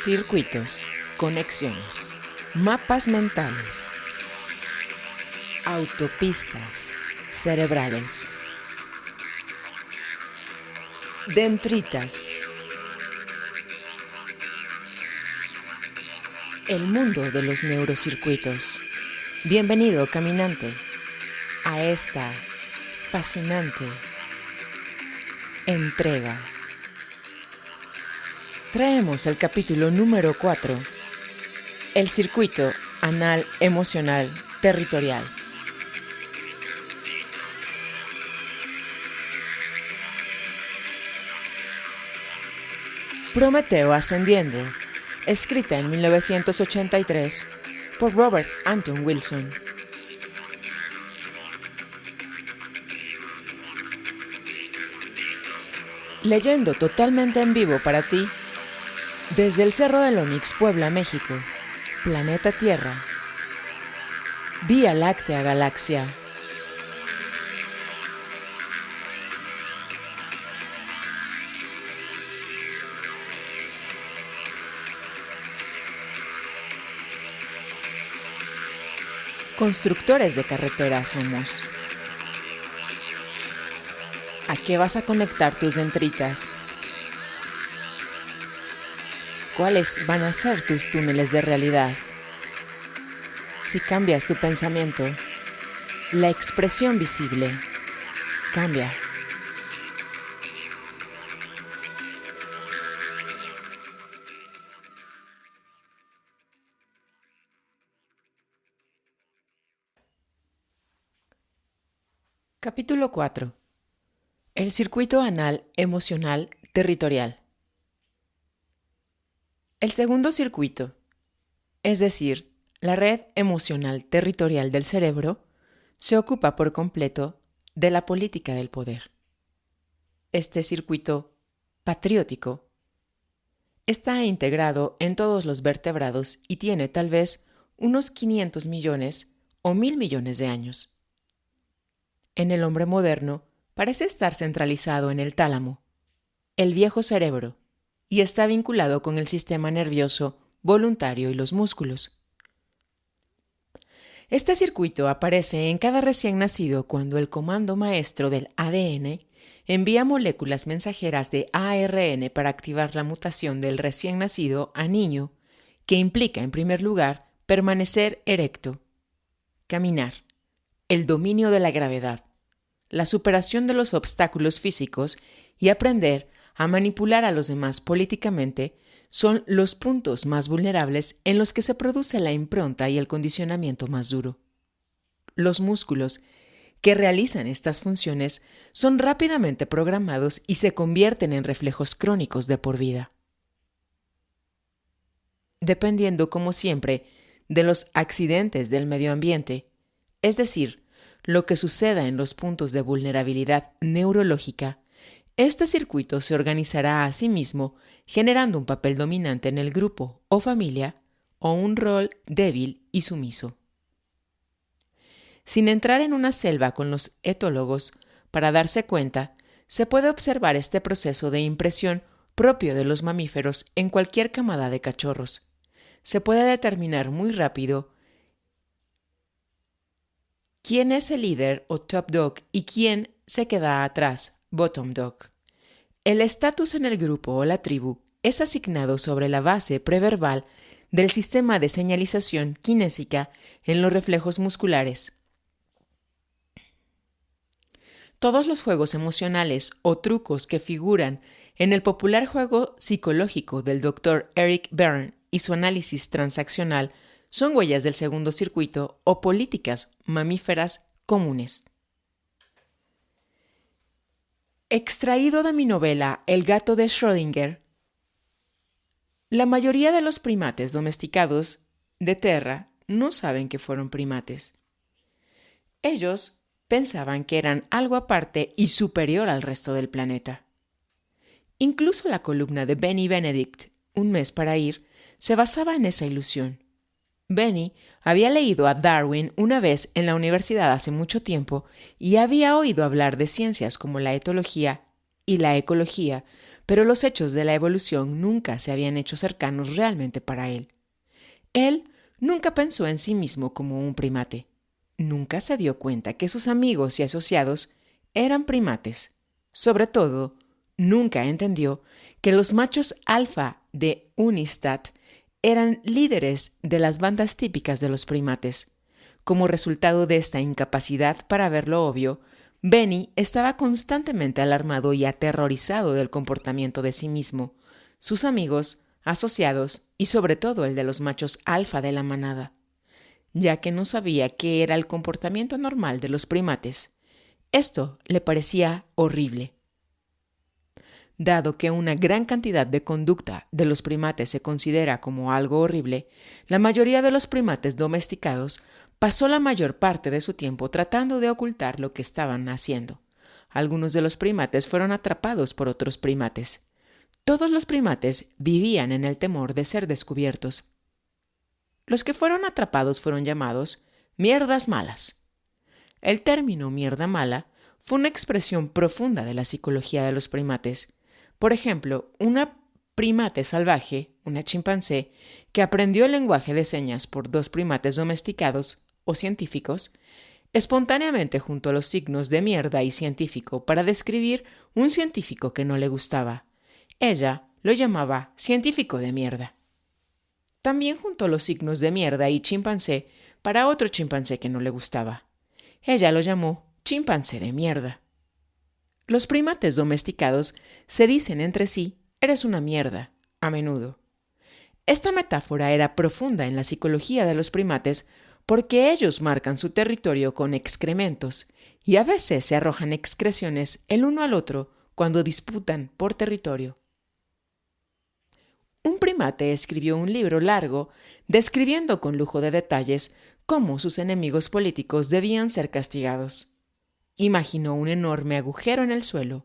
Circuitos, conexiones, mapas mentales, autopistas cerebrales, dendritas, el mundo de los neurocircuitos. Bienvenido, caminante, a esta fascinante entrega. Traemos el capítulo número 4, el circuito anal emocional territorial. Prometeo ascendiendo, escrita en 1983 por Robert Anton Wilson. Leyendo totalmente en vivo para ti, desde el Cerro del Onix, Puebla, México, planeta Tierra, Vía Láctea Galaxia. Constructores de carreteras somos. ¿A qué vas a conectar tus dendritas? ¿Cuáles van a ser tus túneles de realidad? Si cambias tu pensamiento, la expresión visible cambia. Capítulo 4. El circuito anal emocional territorial. El segundo circuito, es decir, la red emocional territorial del cerebro, se ocupa por completo de la política del poder. Este circuito patriótico está integrado en todos los vertebrados y tiene tal vez unos 500 millones o 1.000 millones de años. En el hombre moderno parece estar centralizado en el tálamo, el viejo cerebro, y está vinculado con el sistema nervioso voluntario y los músculos. Este circuito aparece en cada recién nacido cuando el comando maestro del ADN envía moléculas mensajeras de ARN para activar la mutación del recién nacido a niño, que implica, en primer lugar, permanecer erecto, caminar, el dominio de la gravedad, la superación de los obstáculos físicos y aprender a manipular a los demás políticamente son los puntos más vulnerables en los que se produce la impronta y el condicionamiento más duro. Los músculos que realizan estas funciones son rápidamente programados y se convierten en reflejos crónicos de por vida. Dependiendo, como siempre, de los accidentes del medio ambiente, es decir, lo que suceda en los puntos de vulnerabilidad neurológica, este circuito se organizará a sí mismo generando un papel dominante en el grupo o familia o un rol débil y sumiso. Sin entrar en una selva con los etólogos para darse cuenta, se puede observar este proceso de impresión propio de los mamíferos en cualquier camada de cachorros. Se puede determinar muy rápido quién es el líder o top dog y quién se queda atrás, bottom dog. El estatus en el grupo o la tribu es asignado sobre la base preverbal del sistema de señalización kinésica en los reflejos musculares. Todos los juegos emocionales o trucos que figuran en el popular juego psicológico del Dr. Eric Berne y su análisis transaccional son huellas del segundo circuito o políticas mamíferas comunes. Extraído de mi novela El gato de Schrödinger, la mayoría de los primates domesticados de Terra no saben que fueron primates. Ellos pensaban que eran algo aparte y superior al resto del planeta. Incluso la columna de Benny Benedict, Un mes para ir, se basaba en esa ilusión. Benny había leído a Darwin una vez en la universidad hace mucho tiempo y había oído hablar de ciencias como la etología y la ecología, pero los hechos de la evolución nunca se habían hecho cercanos realmente para él. Él nunca pensó en sí mismo como un primate. Nunca se dio cuenta que sus amigos y asociados eran primates. Sobre todo, nunca entendió que los machos alfa de Unistad eran líderes de las bandas típicas de los primates. Como resultado de esta incapacidad para ver lo obvio, Benny estaba constantemente alarmado y aterrorizado del comportamiento de sí mismo, sus amigos, asociados y sobre todo el de los machos alfa de la manada, ya que no sabía qué era el comportamiento normal de los primates. Esto le parecía horrible. Dado que una gran cantidad de conducta de los primates se considera como algo horrible, la mayoría de los primates domesticados pasó la mayor parte de su tiempo tratando de ocultar lo que estaban haciendo. Algunos de los primates fueron atrapados por otros primates. Todos los primates vivían en el temor de ser descubiertos. Los que fueron atrapados fueron llamados mierdas malas. El término mierda mala fue una expresión profunda de la psicología de los primates. Por ejemplo, una primate salvaje, una chimpancé, que aprendió el lenguaje de señas por dos primates domesticados o científicos, espontáneamente juntó los signos de mierda y científico para describir un científico que no le gustaba. Ella lo llamaba científico de mierda. También juntó los signos de mierda y chimpancé para otro chimpancé que no le gustaba. Ella lo llamó chimpancé de mierda. Los primates domesticados se dicen entre sí, eres una mierda, a menudo. Esta metáfora era profunda en la psicología de los primates porque ellos marcan su territorio con excrementos y a veces se arrojan excreciones el uno al otro cuando disputan por territorio. Un primate escribió un libro largo describiendo con lujo de detalles cómo sus enemigos políticos debían ser castigados. Imaginó un enorme agujero en el suelo,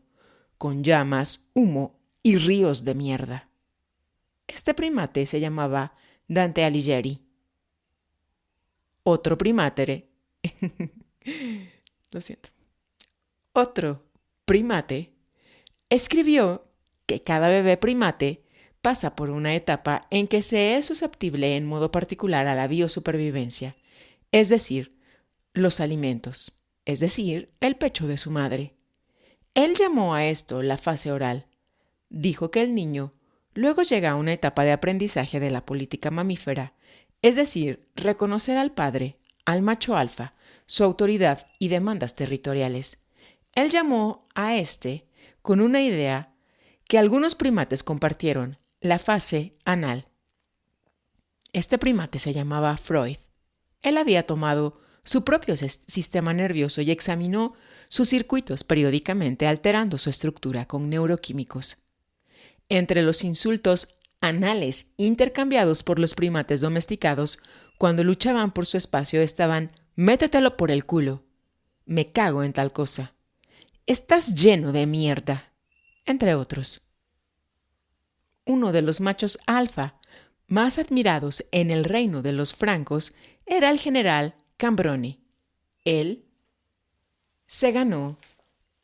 con llamas, humo y ríos de mierda. Este primate se llamaba Dante Alighieri. Otro primate, lo siento, otro primate escribió que cada bebé primate pasa por una etapa en que se es susceptible en modo particular a la biosupervivencia, es decir, los alimentos, es decir, el pecho de su madre. Él llamó a esto la fase oral. Dijo que el niño luego llega a una etapa de aprendizaje de la política mamífera, es decir, reconocer al padre, al macho alfa, su autoridad y demandas territoriales. Él llamó a con una idea que algunos primates compartieron, la fase anal. Este primate se llamaba Freud. Él había tomado su propio sistema nervioso y examinó sus circuitos periódicamente alterando su estructura con neuroquímicos. Entre los insultos anales intercambiados por los primates domesticados cuando luchaban por su espacio estaban «métetelo por el culo», «me cago en tal cosa», «estás lleno de mierda», entre otros. Uno de los machos alfa más admirados en el reino de los francos era el general Cambronne. Él se ganó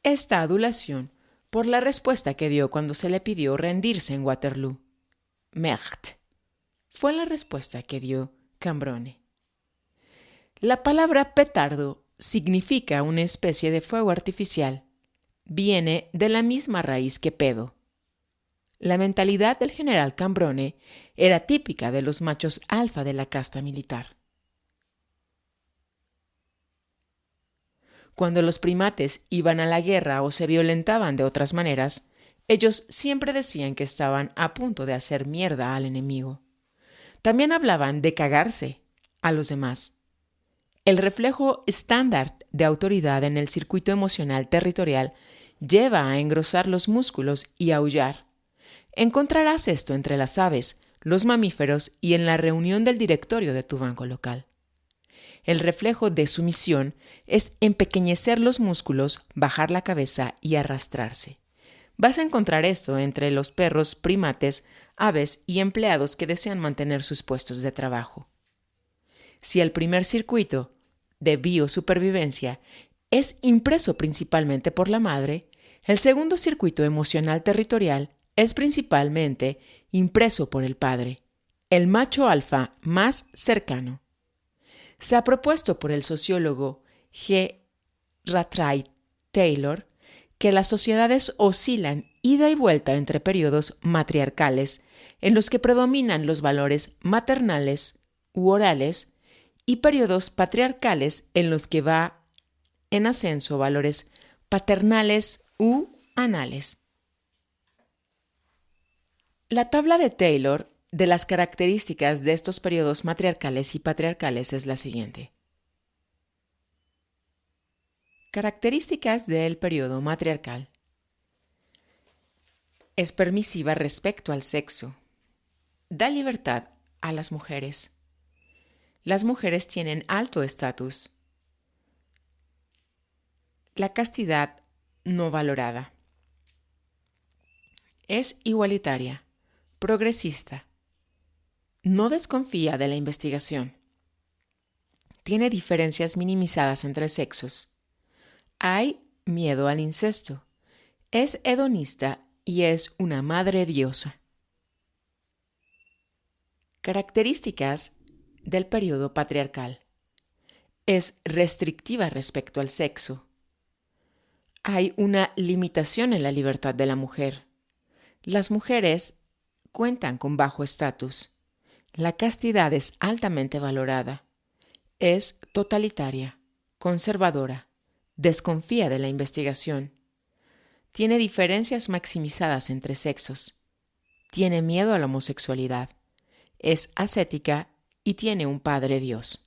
esta adulación por la respuesta que dio cuando se le pidió rendirse en Waterloo. Merde, fue la respuesta que dio Cambronne. La palabra petardo significa una especie de fuego artificial. Viene de la misma raíz que pedo. La mentalidad del general Cambronne era típica de los machos alfa de la casta militar. Cuando los primates iban a la guerra o se violentaban de otras maneras, ellos siempre decían que estaban a punto de hacer mierda al enemigo. También hablaban de cagarse a los demás. El reflejo estándar de autoridad en el circuito emocional territorial lleva a engrosar los músculos y aullar. Encontrarás esto entre las aves, los mamíferos y en la reunión del directorio de tu banco local. El reflejo de sumisión es empequeñecer los músculos, bajar la cabeza y arrastrarse. Vas a encontrar esto entre los perros, primates, aves y empleados que desean mantener sus puestos de trabajo. Si el primer circuito de biosupervivencia es impreso principalmente por la madre, el segundo circuito emocional territorial es principalmente impreso por el padre, el macho alfa más cercano. Se ha propuesto por el sociólogo G. Rattray Taylor que las sociedades oscilan ida y vuelta entre periodos matriarcales en los que predominan los valores maternales u orales y periodos patriarcales en los que va en ascenso valores paternales u anales. La tabla de Taylor de las características de estos periodos matriarcales y patriarcales es la siguiente. Características del periodo matriarcal. Es permisiva respecto al sexo. Da libertad a las mujeres. Las mujeres tienen alto estatus. La castidad no valorada. Es igualitaria, progresista. No desconfía de la investigación. Tiene diferencias minimizadas entre sexos. Hay miedo al incesto. Es hedonista y es una madre diosa. Características del periodo patriarcal. Es restrictiva respecto al sexo. Hay una limitación en la libertad de la mujer. Las mujeres cuentan con bajo estatus. La castidad es altamente valorada. Es totalitaria, conservadora. Desconfía de la investigación. Tiene diferencias maximizadas entre sexos. Tiene miedo a la homosexualidad. Es ascética y tiene un padre Dios.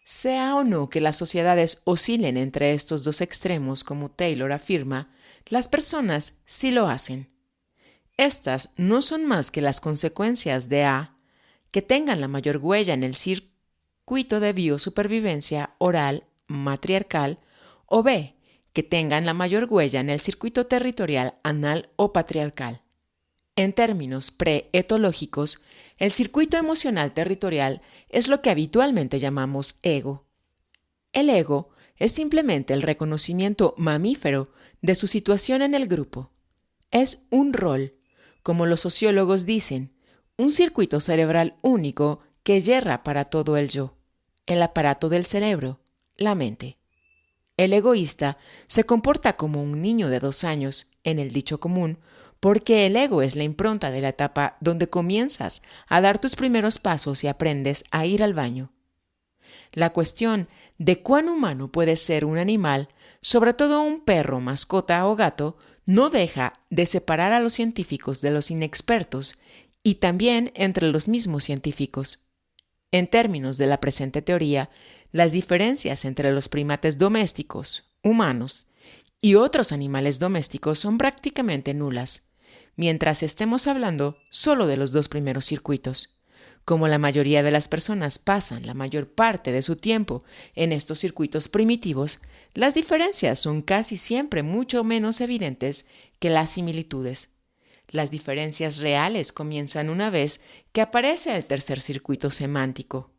Sea o no que las sociedades oscilen entre estos dos extremos, como Taylor afirma, las personas sí lo hacen. Estas no son más que las consecuencias de A, que tengan la mayor huella en el circuito de biosupervivencia oral matriarcal, o B, que tengan la mayor huella en el circuito territorial anal o patriarcal. En términos preetológicos, el circuito emocional territorial es lo que habitualmente llamamos ego. El ego es simplemente el reconocimiento mamífero de su situación en el grupo. Es un rol, como los sociólogos dicen, un circuito cerebral único que yerra para todo el yo, el aparato del cerebro, la mente. El egoísta se comporta como un niño de 2 años, en el dicho común, porque el ego es la impronta de la etapa donde comienzas a dar tus primeros pasos y aprendes a ir al baño. La cuestión de cuán humano puede ser un animal, sobre todo un perro, mascota o gato, no deja de separar a los científicos de los inexpertos y también entre los mismos científicos. En términos de la presente teoría, las diferencias entre los primates domésticos, humanos, y otros animales domésticos son prácticamente nulas, mientras estemos hablando solo de los 2 primeros circuitos. Como la mayoría de las personas pasan la mayor parte de su tiempo en estos circuitos primitivos, las diferencias son casi siempre mucho menos evidentes que las similitudes. Las diferencias reales comienzan una vez que aparece el tercer circuito semántico.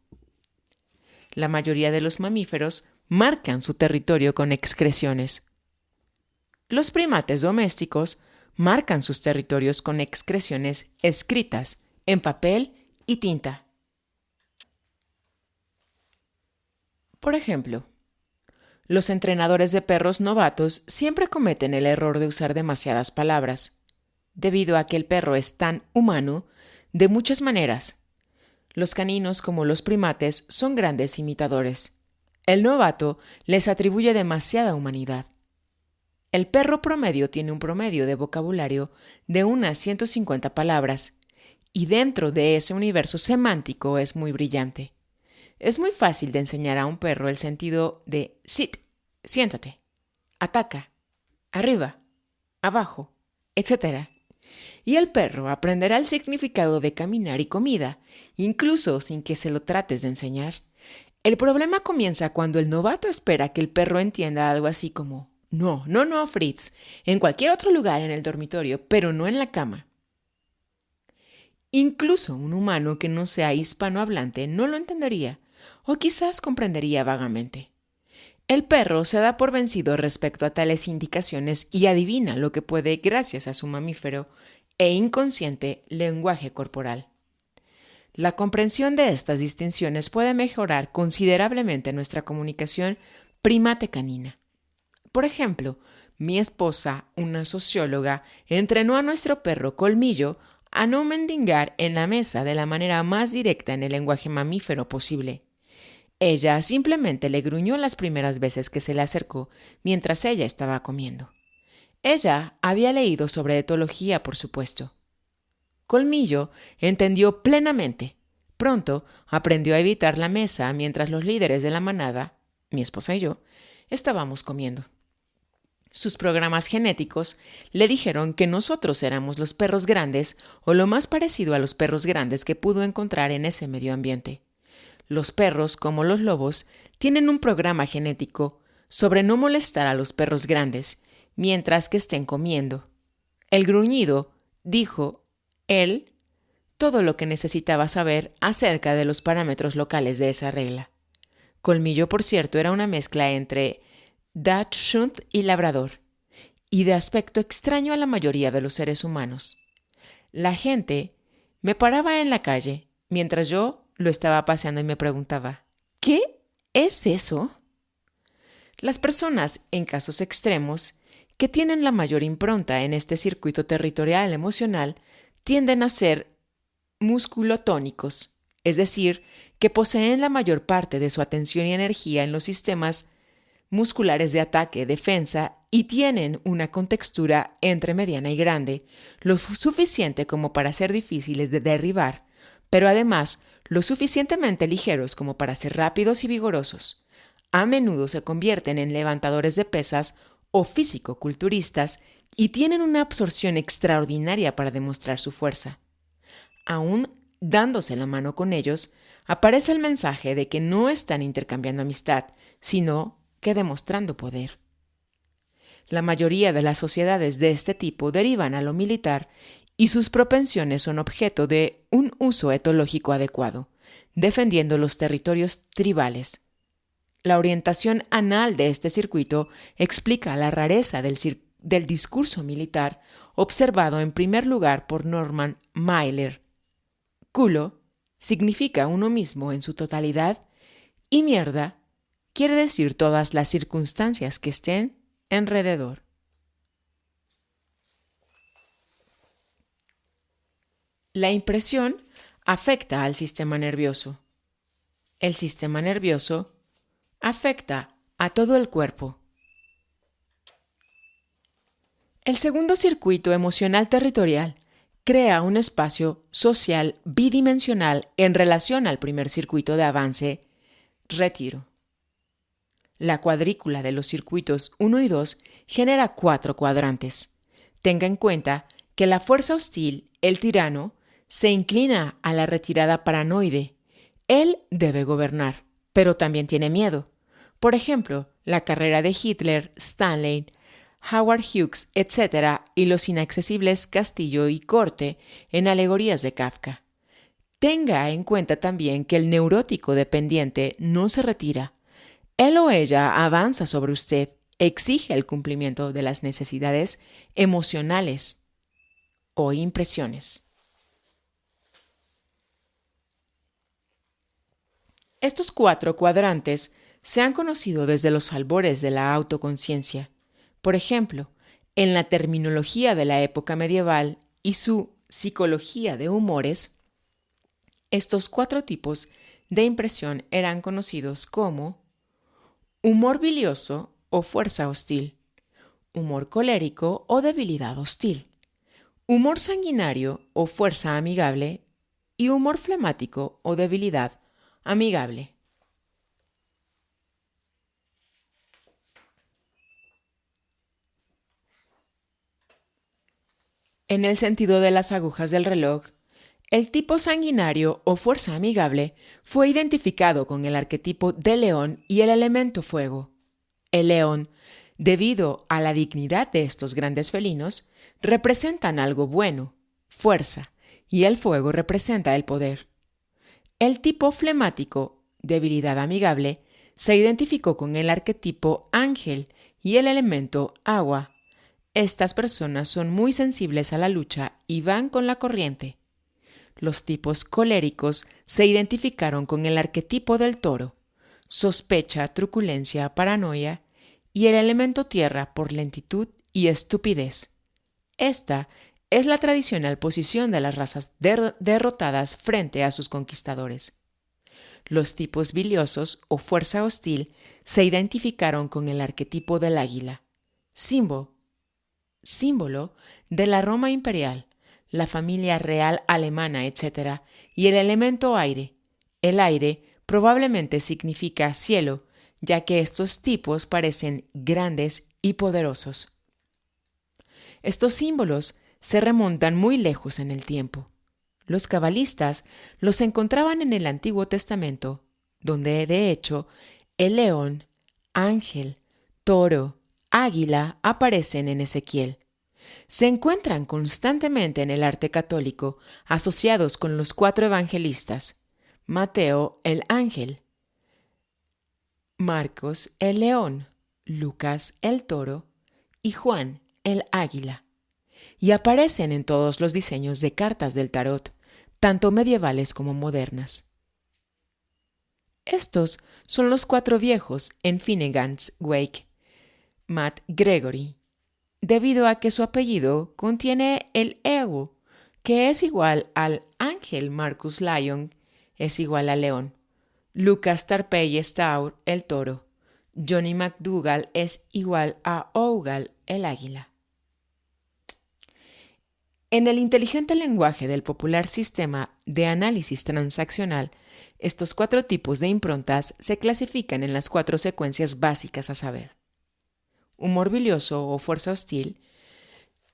La mayoría de los mamíferos marcan su territorio con excreciones. Los primates domésticos marcan sus territorios con excreciones escritas en papel y tinta. Por ejemplo, los entrenadores de perros novatos siempre cometen el error de usar demasiadas palabras, debido a que el perro es tan humano de muchas maneras. Los caninos, como los primates, son grandes imitadores. El novato les atribuye demasiada humanidad. El perro promedio tiene un promedio de vocabulario de unas 150 palabras, y dentro de ese universo semántico es muy brillante. Es muy fácil de enseñar a un perro el sentido de sit, siéntate, ataca, arriba, abajo, etc. Y el perro aprenderá el significado de caminar y comida, incluso sin que se lo trates de enseñar. El problema comienza cuando el novato espera que el perro entienda algo así como no, Fritz, en cualquier otro lugar en el dormitorio, pero no en la cama. Incluso un humano que no sea hispanohablante no lo entendería, o quizás comprendería vagamente. El perro se da por vencido respecto a tales indicaciones y adivina lo que puede gracias a su mamífero e inconsciente lenguaje corporal. La comprensión de estas distinciones puede mejorar considerablemente nuestra comunicación primate-canina. Por ejemplo, mi esposa, una socióloga, entrenó a nuestro perro Colmillo a no mendigar en la mesa de la manera más directa en el lenguaje mamífero posible. Ella simplemente le gruñó las primeras veces que se le acercó mientras ella estaba comiendo. Ella había leído sobre etología, por supuesto. Colmillo entendió plenamente. Pronto aprendió a evitar la mesa mientras los líderes de la manada, mi esposa y yo, estábamos comiendo. Sus programas genéticos le dijeron que nosotros éramos los perros grandes o lo más parecido a los perros grandes que pudo encontrar en ese medio ambiente. Los perros, como los lobos, tienen un programa genético sobre no molestar a los perros grandes mientras que estén comiendo. El gruñido, dijo él, todo lo que necesitaba saber acerca de los parámetros locales de esa regla. Colmillo, por cierto, era una mezcla entre Dachshund y labrador, y de aspecto extraño a la mayoría de los seres humanos. La gente me paraba en la calle mientras yo lo estaba paseando y me preguntaba, ¿qué es eso? Las personas, en casos extremos, que tienen la mayor impronta en este circuito territorial emocional, tienden a ser musculotónicos, es decir, que poseen la mayor parte de su atención y energía en los sistemas musculares de ataque, defensa y tienen una contextura entre mediana y grande, lo suficiente como para ser difíciles de derribar, pero además lo suficientemente ligeros como para ser rápidos y vigorosos. A menudo se convierten en levantadores de pesas o físico-culturistas y tienen una absorción extraordinaria para demostrar su fuerza. Aún dándose la mano con ellos, aparece el mensaje de que no están intercambiando amistad, sino que demostrando poder. La mayoría de las sociedades de este tipo derivan a lo militar y sus propensiones son objeto de un uso etológico adecuado, defendiendo los territorios tribales. La orientación anal de este circuito explica la rareza del discurso militar observado en primer lugar por Norman Mailer. Culo significa uno mismo en su totalidad y mierda quiere decir todas las circunstancias que estén alrededor. La impresión afecta al sistema nervioso. El sistema nervioso afecta a todo el cuerpo. El segundo circuito emocional territorial crea un espacio social bidimensional en relación al primer circuito de avance, retiro. La cuadrícula de los circuitos 1 y 2 genera 4 cuadrantes. Tenga en cuenta que la fuerza hostil, el tirano, se inclina a la retirada paranoide. Él debe gobernar, pero también tiene miedo. Por ejemplo, la carrera de Hitler, Stanley, Howard Hughes, etc. y los inaccesibles Castillo y Corte en alegorías de Kafka. Tenga en cuenta también que el neurótico dependiente no se retira. Él o ella avanza sobre usted, exige el cumplimiento de las necesidades emocionales o impresiones. Estos 4 cuadrantes se han conocido desde los albores de la autoconciencia. Por ejemplo, en la terminología de la época medieval y su psicología de humores, estos 4 tipos de impresión eran conocidos como humor bilioso o fuerza hostil, humor colérico o debilidad hostil, humor sanguinario o fuerza amigable y humor flemático o debilidad amigable. En el sentido de las agujas del reloj, el tipo sanguinario o fuerza amigable fue identificado con el arquetipo del león y el elemento fuego. El león, debido a la dignidad de estos grandes felinos, representan algo bueno, fuerza, y el fuego representa el poder. El tipo flemático, debilidad amigable, se identificó con el arquetipo ángel y el elemento agua. Estas personas son muy sensibles a la lucha y van con la corriente. Los tipos coléricos se identificaron con el arquetipo del toro, sospecha, truculencia, paranoia, y el elemento tierra por lentitud y estupidez. Esta es la tradicional posición de las razas derrotadas frente a sus conquistadores. Los tipos biliosos o fuerza hostil se identificaron con el arquetipo del águila, símbolo de la Roma imperial, la familia real alemana, etc., y el elemento aire. El aire probablemente significa cielo, ya que estos tipos parecen grandes y poderosos. Estos símbolos se remontan muy lejos en el tiempo. Los cabalistas los encontraban en el Antiguo Testamento, donde de hecho el león, ángel, toro, águila aparecen en Ezequiel. Se encuentran constantemente en el arte católico asociados con los 4 evangelistas: Mateo el ángel, Marcos el león, Lucas el toro y Juan el águila. Y aparecen en todos los diseños de cartas del tarot, tanto medievales como modernas. Estos son los 4 viejos en Finnegan's Wake, Matt Gregory, debido a que su apellido contiene el ego, que es igual al ángel. Marcus Lyon es igual al león, Lucas Tarpeie Staur el toro, Johnny McDougall es igual a Ougal el águila. En el inteligente lenguaje del popular sistema de análisis transaccional, estos 4 tipos de improntas se clasifican en las 4 secuencias básicas a saber: humor bilioso o fuerza hostil,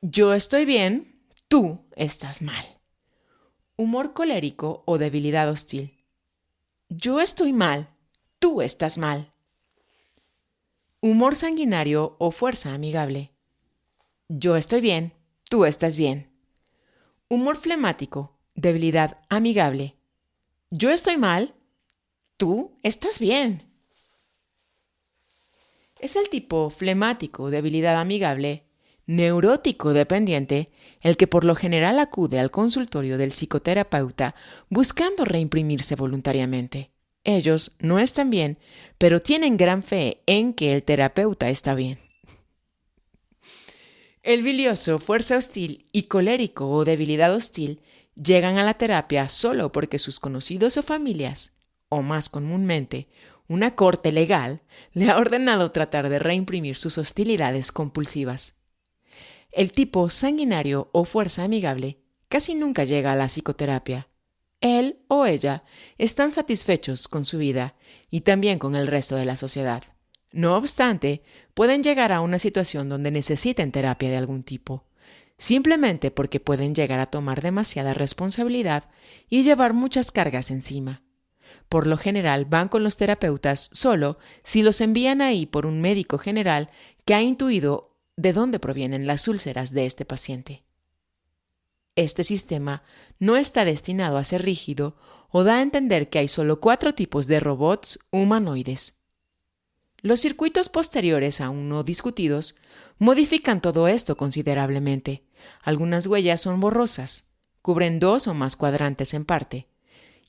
yo estoy bien, tú estás mal. Humor colérico o debilidad hostil, yo estoy mal, tú estás mal. Humor sanguinario o fuerza amigable, yo estoy bien, tú estás bien. Humor flemático, debilidad amigable, yo estoy mal, tú estás bien. Es el tipo flemático, debilidad amigable, neurótico dependiente, el que por lo general acude al consultorio del psicoterapeuta buscando reimprimirse voluntariamente. Ellos no están bien, pero tienen gran fe en que el terapeuta está bien. El bilioso, fuerza hostil y colérico o debilidad hostil llegan a la terapia solo porque sus conocidos o familias, o más comúnmente, una corte legal, le ha ordenado tratar de reimprimir sus hostilidades compulsivas. El tipo sanguinario o fuerza amigable casi nunca llega a la psicoterapia. Él o ella están satisfechos con su vida y también con el resto de la sociedad. No obstante, pueden llegar a una situación donde necesiten terapia de algún tipo, simplemente porque pueden llegar a tomar demasiada responsabilidad y llevar muchas cargas encima. Por lo general van con los terapeutas solo si los envían ahí por un médico general que ha intuido de dónde provienen las úlceras de este paciente. Este sistema no está destinado a ser rígido o da a entender que hay solo 4 tipos de robots humanoides. Los circuitos posteriores, aún no discutidos, modifican todo esto considerablemente. Algunas huellas son borrosas, cubren 2 o más cuadrantes en parte,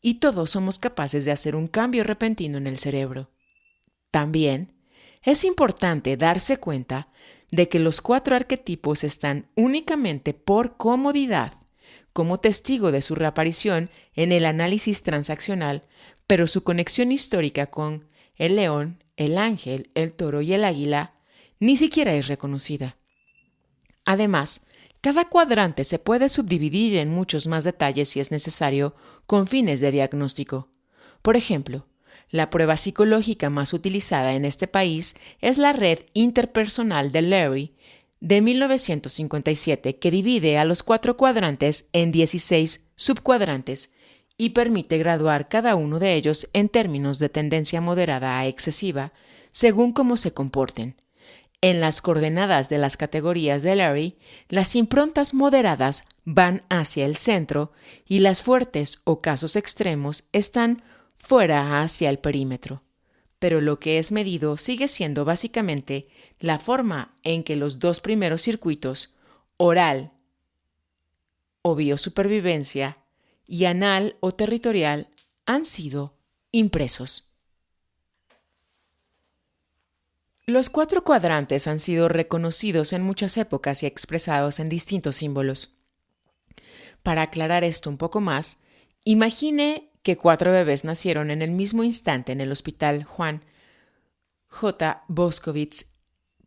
y todos somos capaces de hacer un cambio repentino en el cerebro. También es importante darse cuenta de que los 4 arquetipos están únicamente por comodidad, como testigo de su reaparición en el análisis transaccional, pero su conexión histórica con el león, el ángel, el toro y el águila ni siquiera es reconocida. Además, cada cuadrante se puede subdividir en muchos más detalles si es necesario con fines de diagnóstico. Por ejemplo, la prueba psicológica más utilizada en este país es la red interpersonal de Larry de 1957, que divide a los 4 cuadrantes en 16 subcuadrantes y permite graduar cada uno de ellos en términos de tendencia moderada a excesiva, según cómo se comporten. En las coordenadas de las categorías de Larry, las improntas moderadas van hacia el centro y las fuertes o casos extremos están fuera hacia el perímetro. pero lo que es medido sigue siendo básicamente la forma en que los dos primeros circuitos, oral o biosupervivencia y anal o territorial, han sido impresos. Los 4 cuadrantes han sido reconocidos en muchas épocas y expresados en distintos símbolos. Para aclarar esto un poco más, imagine que 4 bebés nacieron en el mismo instante en el Hospital Juan J. Boscovich,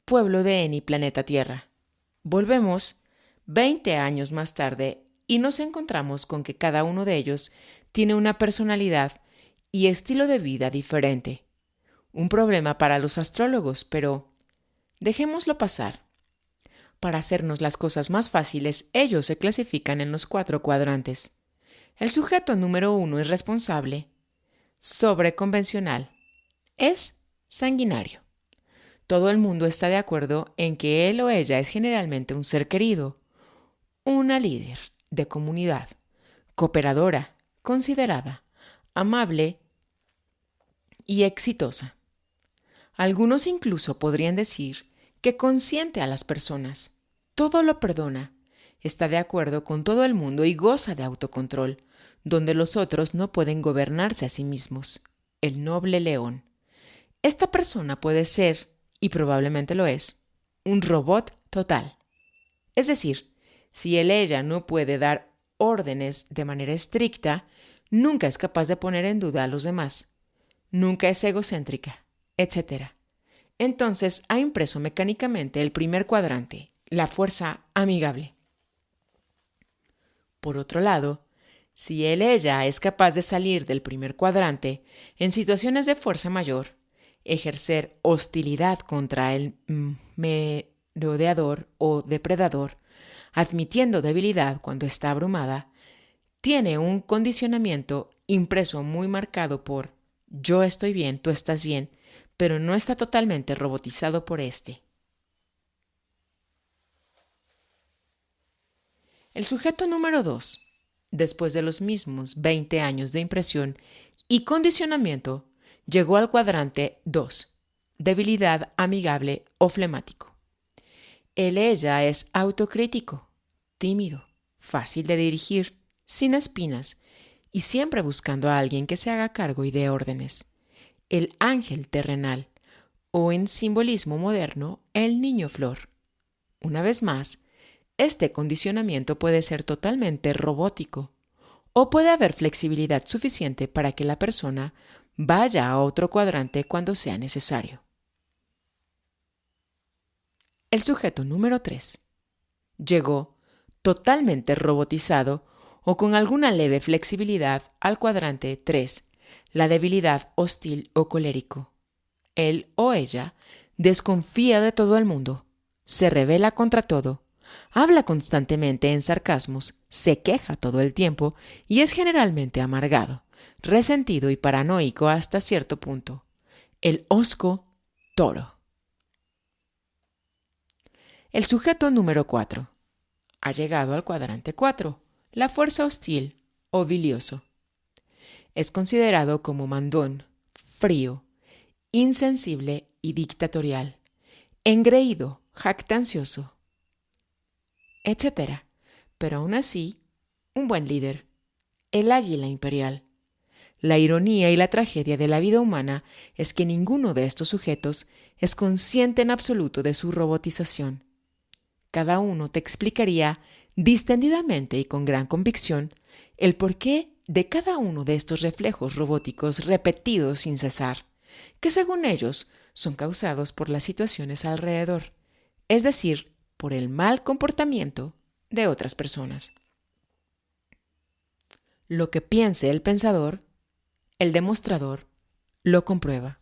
pueblo de Eni, planeta Tierra. Volvemos 20 años más tarde y nos encontramos con que cada uno de ellos tiene una personalidad y estilo de vida diferente. Un problema para los astrólogos, pero dejémoslo pasar. Para hacernos las cosas más fáciles, ellos se clasifican en los 4 cuadrantes. El sujeto número 1 es responsable, sobreconvencional, es sanguinario. Todo el mundo está de acuerdo en que él o ella es generalmente un ser querido, una líder de comunidad, cooperadora, considerada, amable y exitosa. Algunos incluso podrían decir que consiente a las personas, todo lo perdona, está de acuerdo con todo el mundo y goza de autocontrol, donde los otros no pueden gobernarse a sí mismos. El noble león. Esta persona puede ser, y probablemente lo es, un robot total. Es decir, si ella no puede dar órdenes de manera estricta, nunca es capaz de poner en duda a los demás, nunca es egocéntrica, etc. Entonces ha impreso mecánicamente el primer cuadrante, la fuerza amigable. Por otro lado, si ella es capaz de salir del primer cuadrante en situaciones de fuerza mayor, ejercer hostilidad contra el merodeador o depredador, admitiendo debilidad cuando está abrumada, tiene un condicionamiento impreso muy marcado por yo estoy bien, tú estás bien, pero no está totalmente robotizado por este. El sujeto número 2, después de los mismos 20 años de impresión y condicionamiento, llegó al cuadrante 2, debilidad amigable o flemático. Ella es autocrítico, tímido, fácil de dirigir, sin espinas y siempre buscando a alguien que se haga cargo y dé órdenes. El ángel terrenal, o en simbolismo moderno, el niño flor. Una vez más, este condicionamiento puede ser totalmente robótico, o puede haber flexibilidad suficiente para que la persona vaya a otro cuadrante cuando sea necesario. El sujeto número 3 llegó totalmente robotizado o con alguna leve flexibilidad al cuadrante 3, la debilidad hostil o colérico. Él o ella desconfía de todo el mundo, se rebela contra todo, habla constantemente en sarcasmos, se queja todo el tiempo y es generalmente amargado, resentido y paranoico hasta cierto punto. El hosco toro. El sujeto número 4 ha llegado al cuadrante 4, la fuerza hostil o bilioso. Es considerado como mandón, frío, insensible y dictatorial, engreído, jactancioso, etc. Pero aún así, un buen líder, el águila imperial. La ironía y la tragedia de la vida humana es que ninguno de estos sujetos es consciente en absoluto de su robotización. Cada uno te explicaría distendidamente y con gran convicción el porqué de cada uno de estos reflejos robóticos repetidos sin cesar, que según ellos son causados por las situaciones alrededor, es decir, por el mal comportamiento de otras personas. Lo que piense el pensador, el demostrador lo comprueba.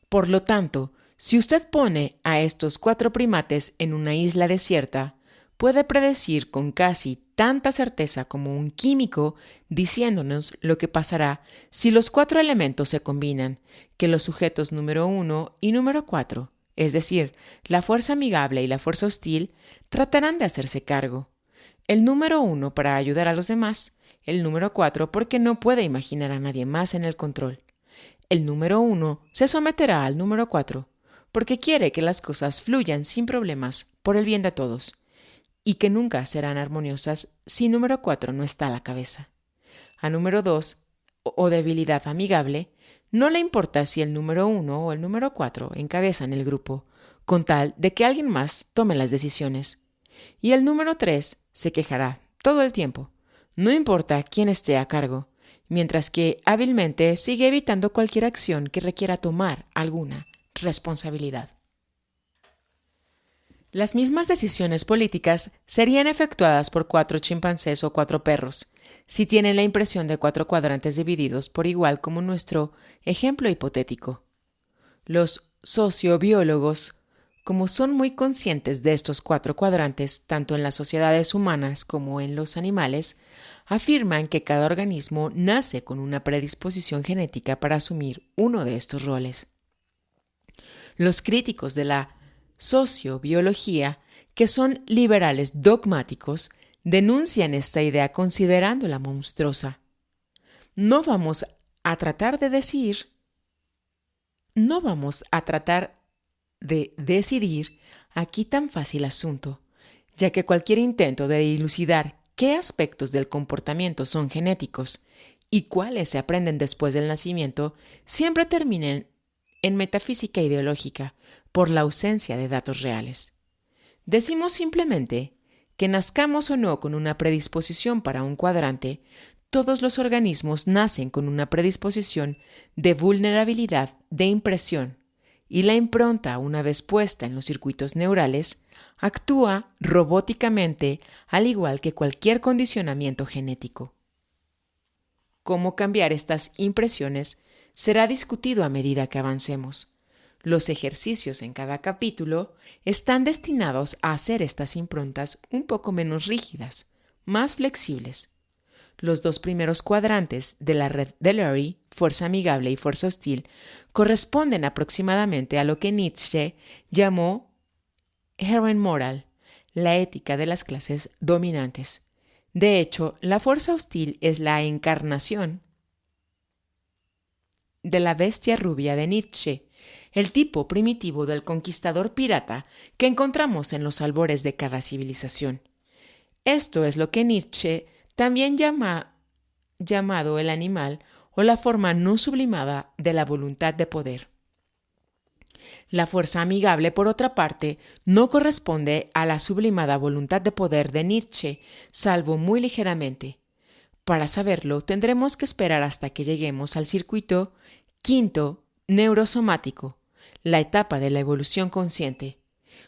Por lo tanto, si usted pone a estos 4 primates en una isla desierta, puede predecir con casi tanta certeza como un químico diciéndonos lo que pasará si los 4 elementos se combinan, que los sujetos número 1 y número 4, es decir, la fuerza amigable y la fuerza hostil, tratarán de hacerse cargo. El número 1 para ayudar a los demás, el número 4 porque no puede imaginar a nadie más en el control. El número 1 se someterá al número 4 porque quiere que las cosas fluyan sin problemas por el bien de todos y que nunca serán armoniosas si número 4 no está a la cabeza. A número 2, o debilidad amigable, no le importa si el número 1 o el número 4 encabezan el grupo, con tal de que alguien más tome las decisiones. Y el número 3 se quejará todo el tiempo, no importa quién esté a cargo, mientras que hábilmente sigue evitando cualquier acción que requiera tomar alguna responsabilidad. Las mismas decisiones políticas serían efectuadas por 4 chimpancés o 4 perros, si tienen la impresión de 4 cuadrantes divididos por igual como nuestro ejemplo hipotético. Los sociobiólogos, como son muy conscientes de estos 4 cuadrantes tanto en las sociedades humanas como en los animales, afirman que cada organismo nace con una predisposición genética para asumir uno de estos roles. Los críticos de la sociobiología, que son liberales dogmáticos, denuncian esta idea considerándola monstruosa. No vamos a tratar de decidir aquí tan fácil asunto, ya que cualquier intento de dilucidar qué aspectos del comportamiento son genéticos y cuáles se aprenden después del nacimiento siempre terminan en metafísica ideológica por la ausencia de datos reales. Decimos simplemente que nazcamos o no con una predisposición para un cuadrante, todos los organismos nacen con una predisposición de vulnerabilidad de impresión y la impronta, una vez puesta en los circuitos neurales, actúa robóticamente al igual que cualquier condicionamiento genético. Cómo cambiar estas impresiones será discutido a medida que avancemos. Los ejercicios en cada capítulo están destinados a hacer estas improntas un poco menos rígidas, más flexibles. Los 2 primeros cuadrantes de la red de Lurie, fuerza amigable y fuerza hostil, corresponden aproximadamente a lo que Nietzsche llamó Herrenmoral, la ética de las clases dominantes. De hecho, la fuerza hostil es la encarnación de la bestia rubia de Nietzsche, el tipo primitivo del conquistador pirata que encontramos en los albores de cada civilización. Esto es lo que Nietzsche también llamado el animal o la forma no sublimada de la voluntad de poder. La fuerza amigable, por otra parte, no corresponde a la sublimada voluntad de poder de Nietzsche, salvo muy ligeramente. Para saberlo, tendremos que esperar hasta que lleguemos al circuito quinto neurosomático, la etapa de la evolución consciente.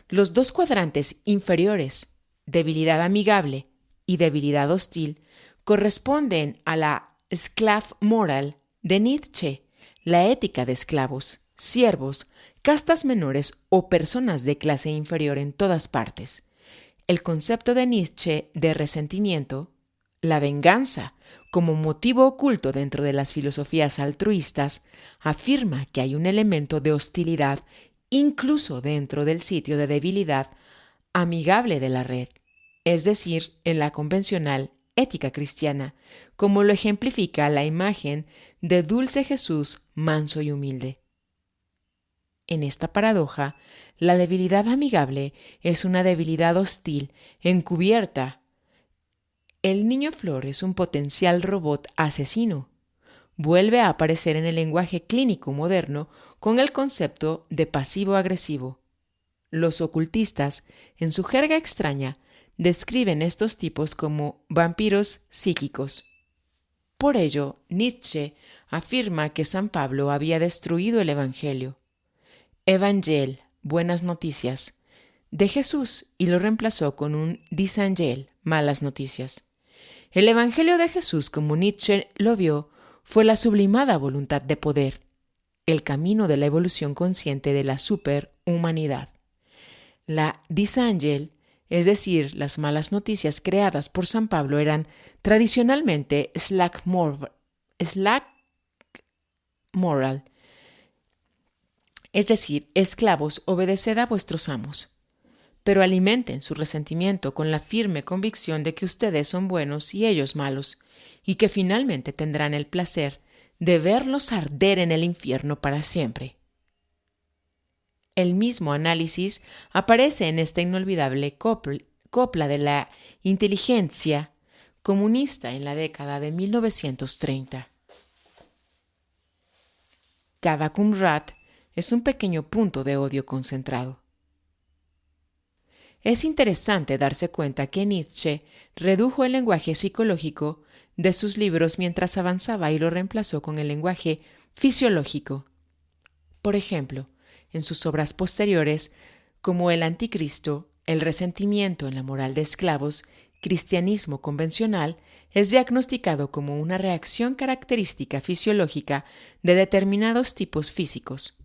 Los 2 cuadrantes inferiores, debilidad amigable y debilidad hostil, corresponden a la Sklavmoral de Nietzsche, la ética de esclavos, siervos, castas menores o personas de clase inferior en todas partes. El concepto de Nietzsche de resentimiento, la venganza, como motivo oculto dentro de las filosofías altruistas, afirma que hay un elemento de hostilidad incluso dentro del sitio de debilidad amigable de la red, es decir, en la convencional ética cristiana, como lo ejemplifica la imagen de Dulce Jesús manso y humilde. En esta paradoja, la debilidad amigable es una debilidad hostil encubierta. El niño Flor es un potencial robot asesino. Vuelve a aparecer en el lenguaje clínico moderno con el concepto de pasivo-agresivo. Los ocultistas, en su jerga extraña, describen estos tipos como vampiros psíquicos. Por ello, Nietzsche afirma que San Pablo había destruido el Evangelio, Evangel, buenas noticias, de Jesús y lo reemplazó con un Disangel, malas noticias. El Evangelio de Jesús, como Nietzsche lo vio, fue la sublimada voluntad de poder, el camino de la evolución consciente de la superhumanidad. La Disangel, es decir, las malas noticias creadas por San Pablo eran tradicionalmente slack moral, es decir, esclavos, obedeced a vuestros amos, pero alimenten su resentimiento con la firme convicción de que ustedes son buenos y ellos malos, y que finalmente tendrán el placer de verlos arder en el infierno para siempre. El mismo análisis aparece en esta inolvidable copla de la inteligencia comunista en la década de 1930. Cada Qumran es un pequeño punto de odio concentrado. Es interesante darse cuenta que Nietzsche redujo el lenguaje psicológico de sus libros mientras avanzaba y lo reemplazó con el lenguaje fisiológico. Por ejemplo, en sus obras posteriores, como El Anticristo, El resentimiento en la moral de esclavos, Cristianismo convencional, es diagnosticado como una reacción característica fisiológica de determinados tipos físicos.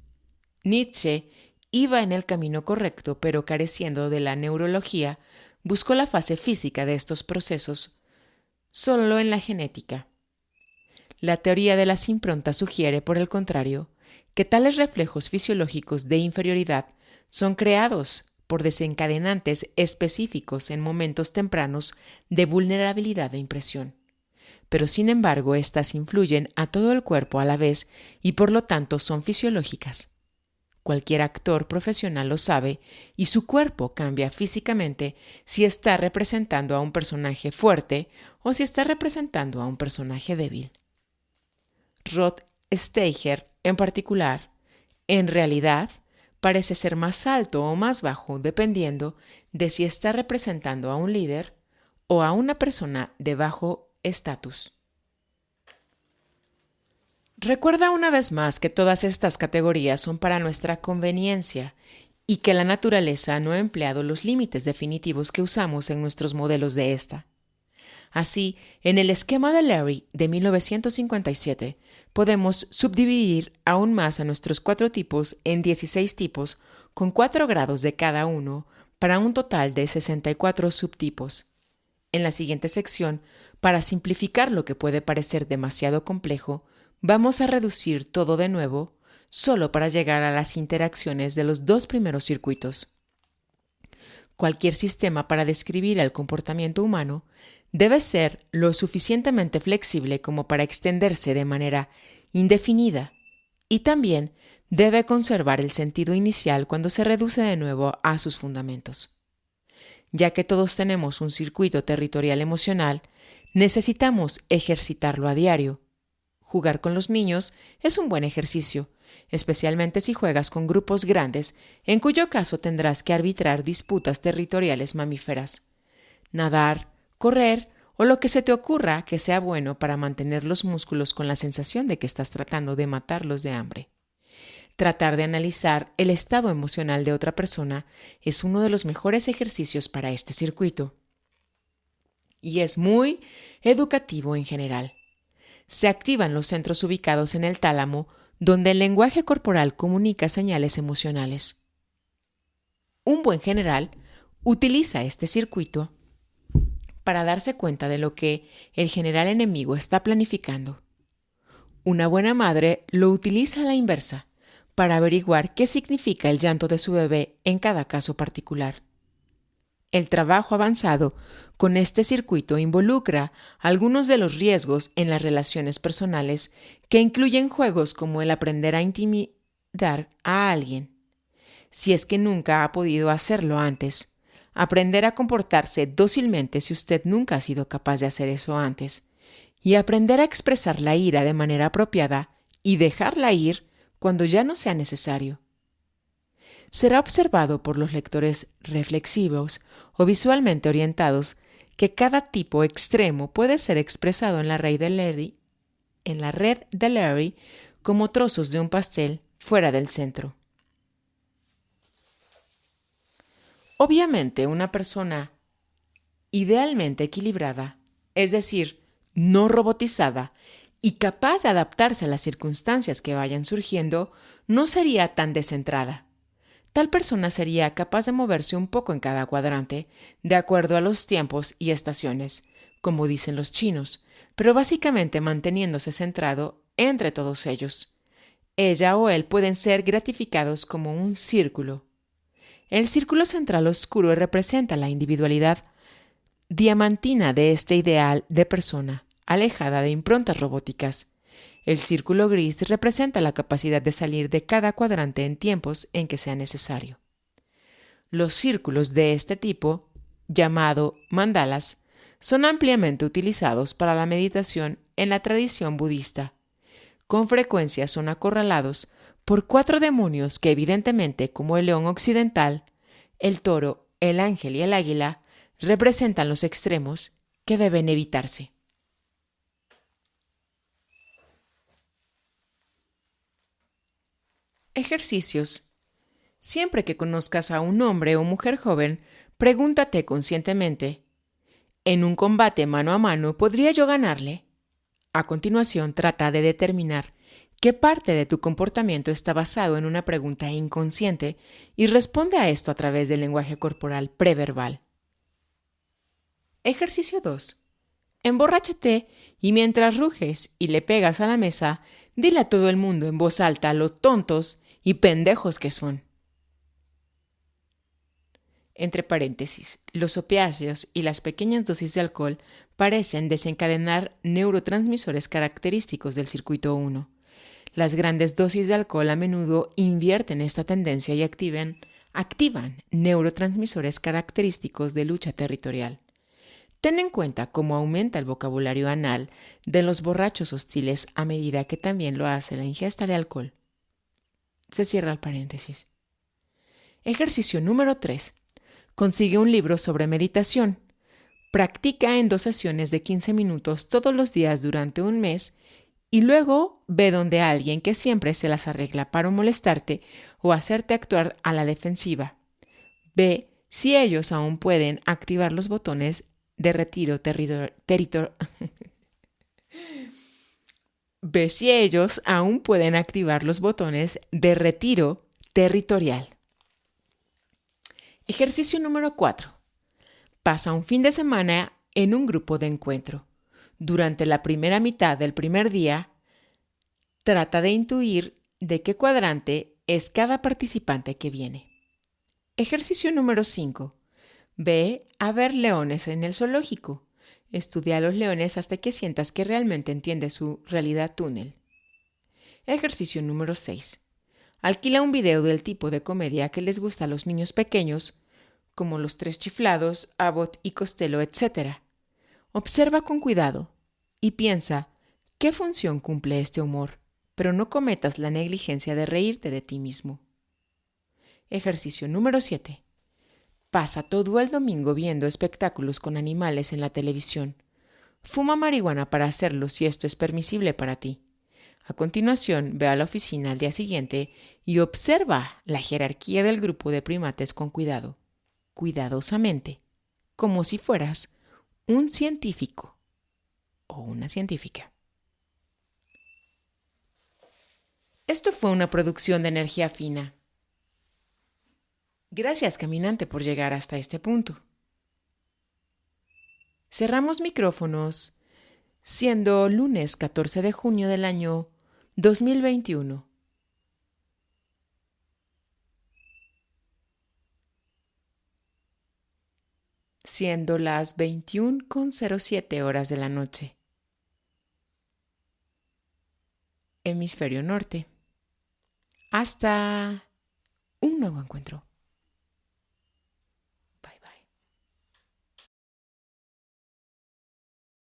Nietzsche iba en el camino correcto, pero careciendo de la neurología, buscó la fase física de estos procesos solo en la genética. La teoría de las improntas sugiere, por el contrario, que tales reflejos fisiológicos de inferioridad son creados por desencadenantes específicos en momentos tempranos de vulnerabilidad e impresión. Pero sin embargo, éstas influyen a todo el cuerpo a la vez y por lo tanto son fisiológicas. Cualquier actor profesional lo sabe y su cuerpo cambia físicamente si está representando a un personaje fuerte o si está representando a un personaje débil. Rod Steiger, en particular, en realidad, parece ser más alto o más bajo dependiendo de si está representando a un líder o a una persona de bajo estatus. Recuerda una vez más que todas estas categorías son para nuestra conveniencia y que la naturaleza no ha empleado los límites definitivos que usamos en nuestros modelos de esta. Así, en el esquema de Larry de 1957, podemos subdividir aún más a nuestros 4 tipos en 16 tipos con 4 grados de cada uno para un total de 64 subtipos. En la siguiente sección, para simplificar lo que puede parecer demasiado complejo, vamos a reducir todo de nuevo, solo para llegar a las interacciones de los 2 primeros circuitos. Cualquier sistema para describir el comportamiento humano debe ser lo suficientemente flexible como para extenderse de manera indefinida y también debe conservar el sentido inicial cuando se reduce de nuevo a sus fundamentos. Ya que todos tenemos un circuito territorial emocional, necesitamos ejercitarlo a diario. Jugar con los niños es un buen ejercicio, especialmente si juegas con grupos grandes, en cuyo caso tendrás que arbitrar disputas territoriales mamíferas. Nadar, correr o lo que se te ocurra que sea bueno para mantener los músculos con la sensación de que estás tratando de matarlos de hambre. Tratar de analizar el estado emocional de otra persona es uno de los mejores ejercicios para este circuito. Y es muy educativo en general. Se activan los centros ubicados en el tálamo, donde el lenguaje corporal comunica señales emocionales. Un buen general utiliza este circuito para darse cuenta de lo que el general enemigo está planificando. Una buena madre lo utiliza a la inversa, para averiguar qué significa el llanto de su bebé en cada caso particular. El trabajo avanzado con este circuito involucra algunos de los riesgos en las relaciones personales que incluyen juegos como el aprender a intimidar a alguien, si es que nunca ha podido hacerlo antes, aprender a comportarse dócilmente si usted nunca ha sido capaz de hacer eso antes, y aprender a expresar la ira de manera apropiada y dejarla ir cuando ya no sea necesario. Será observado por los lectores reflexivos o visualmente orientados que cada tipo extremo puede ser expresado en la red de Larry como trozos de un pastel fuera del centro. Obviamente, una persona idealmente equilibrada, es decir, no robotizada y capaz de adaptarse a las circunstancias que vayan surgiendo, no sería tan descentrada. Tal persona sería capaz de moverse un poco en cada cuadrante, de acuerdo a los tiempos y estaciones, como dicen los chinos, pero básicamente manteniéndose centrado entre todos ellos. Ella o él pueden ser gratificados como un círculo. El círculo central oscuro representa la individualidad diamantina de este ideal de persona, alejada de improntas robóticas. El círculo gris representa la capacidad de salir de cada cuadrante en tiempos en que sea necesario. Los círculos de este tipo, llamado mandalas, son ampliamente utilizados para la meditación en la tradición budista. Con frecuencia son acorralados por 4 demonios que evidentemente, como el león occidental, el toro, el ángel y el águila, representan los extremos que deben evitarse. Ejercicios. Siempre que conozcas a un hombre o mujer joven, pregúntate conscientemente: ¿en un combate mano a mano podría yo ganarle? A continuación, trata de determinar qué parte de tu comportamiento está basado en una pregunta inconsciente y responde a esto a través del lenguaje corporal preverbal. Ejercicio 2. Emborráchate y mientras ruges y le pegas a la mesa, dile a todo el mundo en voz alta lo tontos y pendejos que son. Entre paréntesis, los opiáceos y las pequeñas dosis de alcohol parecen desencadenar neurotransmisores característicos del circuito 1. Las grandes dosis de alcohol a menudo invierten esta tendencia y activan neurotransmisores característicos de lucha territorial. Ten en cuenta cómo aumenta el vocabulario anal de los borrachos hostiles a medida que también lo hace la ingesta de alcohol. Se cierra el paréntesis. Ejercicio número 3. Consigue un libro sobre meditación. Practica en 2 sesiones de 15 minutos todos los días durante un mes y luego ve donde alguien que siempre se las arregla para molestarte o hacerte actuar a la defensiva. Ve si ellos aún pueden activar los botones de retiro Ve si ellos aún pueden activar los botones de retiro territorial. Ejercicio número 4. Pasa un fin de semana en un grupo de encuentro. Durante la primera mitad del primer día, trata de intuir de qué cuadrante es cada participante que viene. Ejercicio número 5. Ve a ver leones en el zoológico. Estudia a los leones hasta que sientas que realmente entiendes su realidad túnel. Ejercicio número 6. Alquila un video del tipo de comedia que les gusta a los niños pequeños, como Los Tres Chiflados, Abbott y Costello, etc. Observa con cuidado y piensa qué función cumple este humor, pero no cometas la negligencia de reírte de ti mismo. Ejercicio número 7. Pasa todo el domingo viendo espectáculos con animales en la televisión. Fuma marihuana para hacerlo si esto es permisible para ti. A continuación, ve a la oficina al día siguiente y observa la jerarquía del grupo de primates con cuidado, cuidadosamente, como si fueras un científico o una científica. Esto fue una producción de Energía Fina. Gracias, caminante, por llegar hasta este punto. Cerramos micrófonos, siendo lunes 14 de junio del año 2021. Siendo las 21:07 horas de la noche. Hemisferio norte. Hasta un nuevo encuentro.